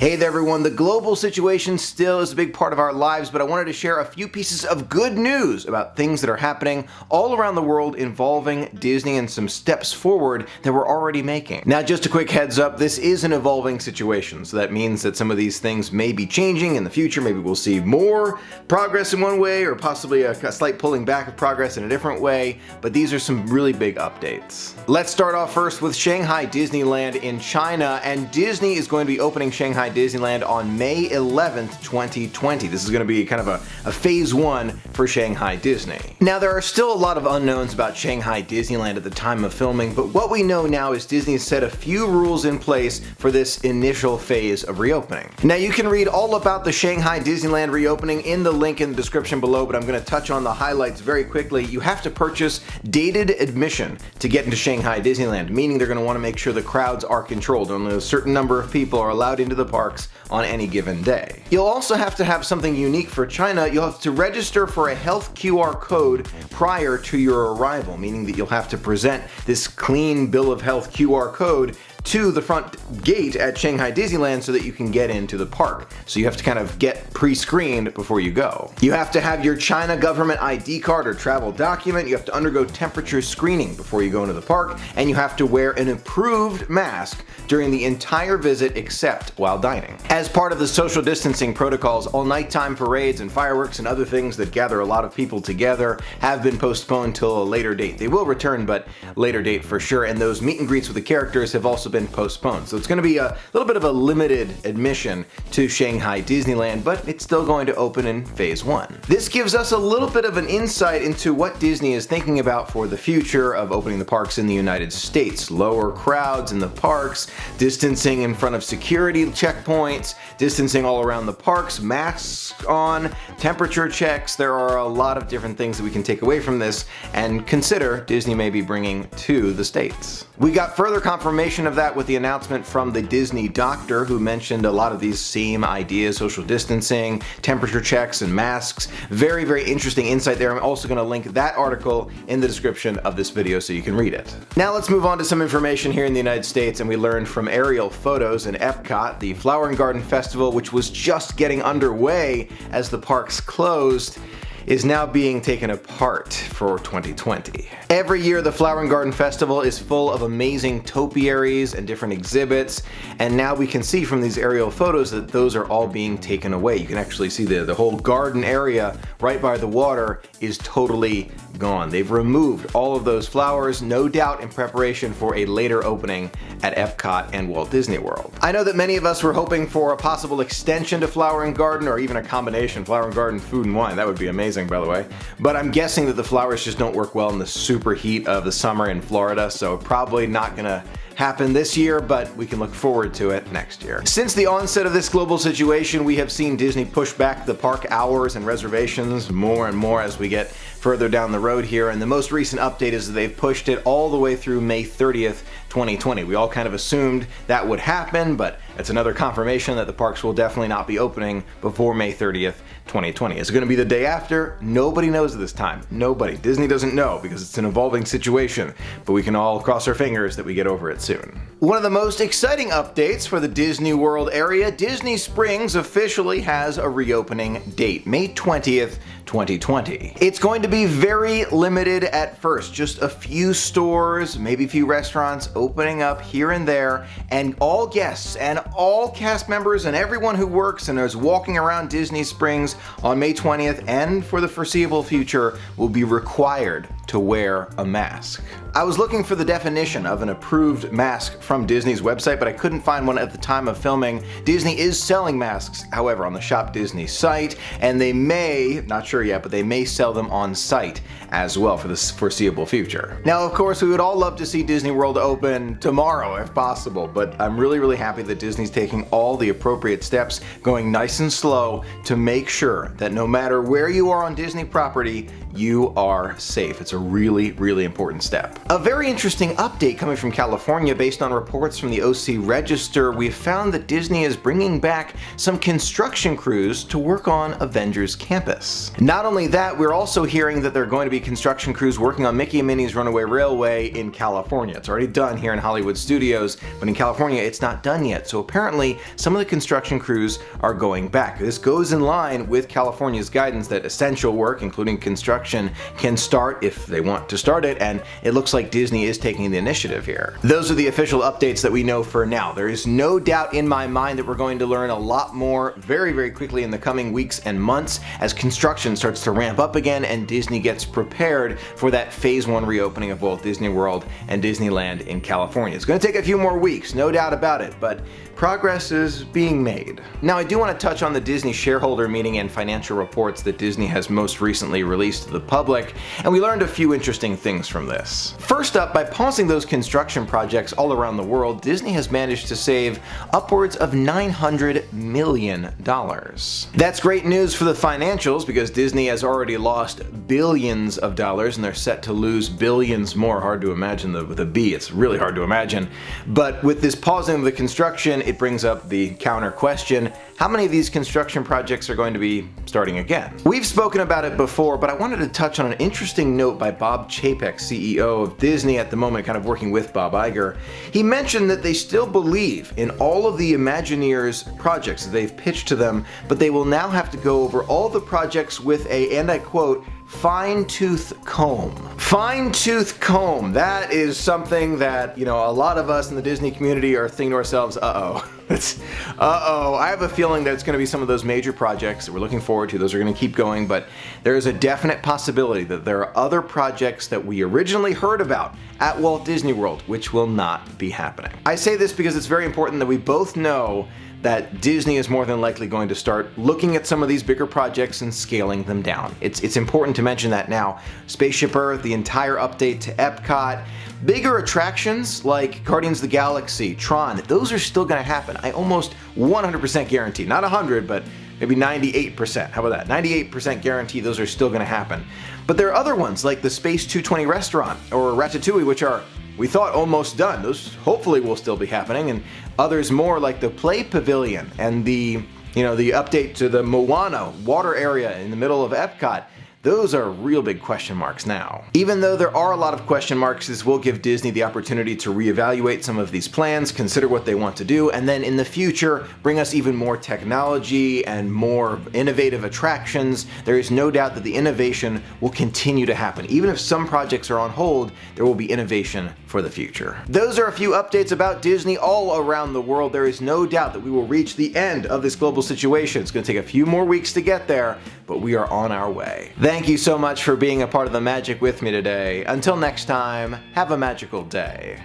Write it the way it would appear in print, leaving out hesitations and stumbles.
Hey there everyone, the global situation still is a big part of our lives, but I wanted to share a few pieces of good news about things that are happening all around the world involving Disney and some steps forward that we're already making. Now just a quick heads up, this is an evolving situation, so that means that some of these things may be changing in the future. Maybe we'll see more progress in one way or possibly a slight pulling back of progress in a different way, but these are some really big updates. Let's start off first with Shanghai Disneyland in China, and Disney is going to be opening Shanghai Disneyland on May 11th, 2020. This is going to be kind of a phase one for Shanghai Disney. Now there are still a lot of unknowns about Shanghai Disneyland at the time of filming, but what we know now is Disney has set a few rules in place for this initial phase of reopening. Now you can read all about the Shanghai Disneyland reopening in the link in the description below, but I'm going to touch on the highlights very quickly. You have to purchase dated admission to get into Shanghai Disneyland, meaning they're going to want to make sure the crowds are controlled. Only a certain number of people are allowed into the parks on any given day. You'll also have to have something unique for China. You'll have to register for a health QR code prior to your arrival, meaning that you'll have to present this clean bill of health QR code to the front gate at Shanghai Disneyland so that you can get into the park. So you have to kind of get pre-screened before you go. You have to have your China government ID card or travel document, you have to undergo temperature screening before you go into the park, and you have to wear an approved mask during the entire visit except while dining. As part of the social distancing protocols, all nighttime parades and fireworks and other things that gather a lot of people together have been postponed till a later date. They will return, but later date for sure, and those meet and greets with the characters have also been postponed. So it's going to be a little bit of a limited admission to Shanghai Disneyland, but it's still going to open in phase one. This gives us a little bit of an insight into what Disney is thinking about for the future of opening the parks in the United States. Lower crowds in the parks, distancing in front of security checkpoints, distancing all around the parks, masks on, temperature checks. There are a lot of different things that we can take away from this and consider Disney may be bringing to the States. We got further confirmation of that with the announcement from the Disney doctor, who mentioned a lot of these same ideas: social distancing, temperature checks, and masks. Very, very interesting insight there. I'm also going to link that article in the description of this video so you can read it. Now let's move on to some information here in the United States, and we learned from aerial photos in Epcot, the Flower and Garden Festival, which was just getting underway as the parks closed, is now being taken apart for 2020. Every year the Flower and Garden Festival is full of amazing topiaries and different exhibits, and now we can see from these aerial photos that those are all being taken away. You can actually see the whole garden area right by the water is totally gone. They've removed all of those flowers, no doubt in preparation for a later opening at Epcot and Walt Disney World. I know that many of us were hoping for a possible extension to Flower and Garden, or even a combination Flower and Garden food and wine. That would be amazing, by the way. But I'm guessing that the flowers just don't work well in the super heat of the summer in Florida, so probably not gonna happen this year, but we can look forward to it next year. Since the onset of this global situation, we have seen Disney push back the park hours and reservations more and more as we get further down the road here, and the most recent update is that they've pushed it all the way through May 30th, 2020. We all kind of assumed that would happen, but it's another confirmation that the parks will definitely not be opening before May 30th, 2020. Is it going to be the day after? Nobody knows at this time. Nobody. Disney doesn't know because it's an evolving situation, but we can all cross our fingers that we get over it soon. One of the most exciting updates for the Disney World area, Disney Springs officially has a reopening date, May 20th, 2020. It's going to be very limited at first, just a few stores, maybe a few restaurants opening up here and there, and all guests and all cast members and everyone who works and is walking around Disney Springs on May 20th and for the foreseeable future will be required to wear a mask. I was looking for the definition of an approved mask from Disney's website, but I couldn't find one at the time of filming. Disney is selling masks, however, on the Shop Disney site, and they may, not sure yet, but they may sell them on site as well for the foreseeable future. Now, of course, we would all love to see Disney World open tomorrow if possible, but I'm really happy that Disney's taking all the appropriate steps, going nice and slow to make sure that no matter where you are on Disney property, you are safe. It's a really, really important step. A very interesting update coming from California based on reports from the OC Register. We've found that Disney is bringing back some construction crews to work on Avengers Campus. Not only that, we're also hearing that there are going to be construction crews working on Mickey and Minnie's Runaway Railway in California. It's already done here in Hollywood Studios, but in California it's not done yet. So apparently some of the construction crews are going back. This goes in line with California's guidance that essential work, including construction, can start if they want to start it, and it looks like Disney is taking the initiative here. Those are the official updates that we know for now. There is no doubt in my mind that we're going to learn a lot more very, very quickly in the coming weeks and months as construction starts to ramp up again and Disney gets prepared for that phase 1 reopening of Walt Disney World and Disneyland in California. It's going to take a few more weeks, no doubt about it, but progress is being made. Now, I do want to touch on the Disney shareholder meeting and financial reports that Disney has most recently released to the public, and we learned a few interesting things from this. First up, by pausing those construction projects all around the world, Disney has managed to save upwards of $900 million. That's great news for the financials because Disney has already lost billions of dollars and they're set to lose billions more. Hard to imagine with a B, it's really hard to imagine. But with this pausing of the construction, it brings up the counter question: how many of these construction projects are going to be starting again? We've spoken about it before, but I wanted to touch on an interesting note by Bob Chapek, CEO of Disney at the moment, kind of working with Bob Iger. He mentioned that they still believe in all of the Imagineers projects that they've pitched to them, but they will now have to go over all the projects with a, and I quote, fine-tooth comb. Fine-tooth comb. That is something that, a lot of us in the Disney community are thinking to ourselves, I have a feeling that it's going to be some of those major projects that we're looking forward to. Those are going to keep going, but there is a definite possibility that there are other projects that we originally heard about at Walt Disney World which will not be happening. I say this because it's very important that we both know that Disney is more than likely going to start looking at some of these bigger projects and scaling them down. It's important to mention that now. Spaceship Earth, the entire update to Epcot, bigger attractions like Guardians of the Galaxy, Tron, those are still going to happen. I almost 100% guarantee, not 100, but maybe 98%. How about that? 98% guarantee those are still going to happen. But there are other ones like the Space 220 restaurant or Ratatouille, which are, we thought, almost done. Those hopefully will still be happening, and others more like the Play Pavilion and the update to the Moana water area in the middle of Epcot. Those are real big question marks now. Even though there are a lot of question marks, this will give Disney the opportunity to reevaluate some of these plans, consider what they want to do, and then in the future bring us even more technology and more innovative attractions. There is no doubt that the innovation will continue to happen. Even if some projects are on hold, there will be innovation for the future. Those are a few updates about Disney all around the world. There is no doubt that we will reach the end of this global situation. It's going to take a few more weeks to get there, but we are on our way. Thank you so much for being a part of the magic with me today. Until next time, have a magical day.